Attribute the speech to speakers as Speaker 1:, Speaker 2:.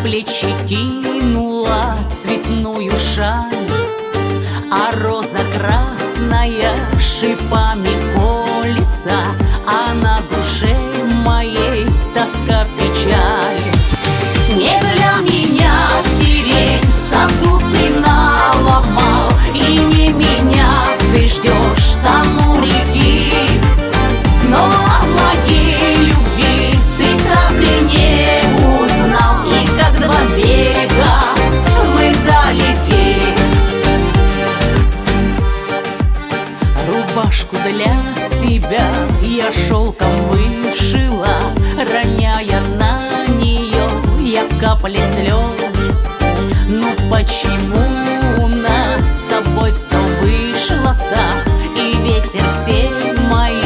Speaker 1: плечи кинула цветную шаль, а роза красная шипами колется, а на душе моей тоска, печаль. Не для меня сирень в саду ты наломал, и не меня ты ждешь там у реки, но о моей любви ты так и не узнал, и как два берега мы далеки. Рубашку для тебя я шелком вышила, роняя на нее я капли слез. Ну почему у нас с тобой все вышло так, и ветер все мои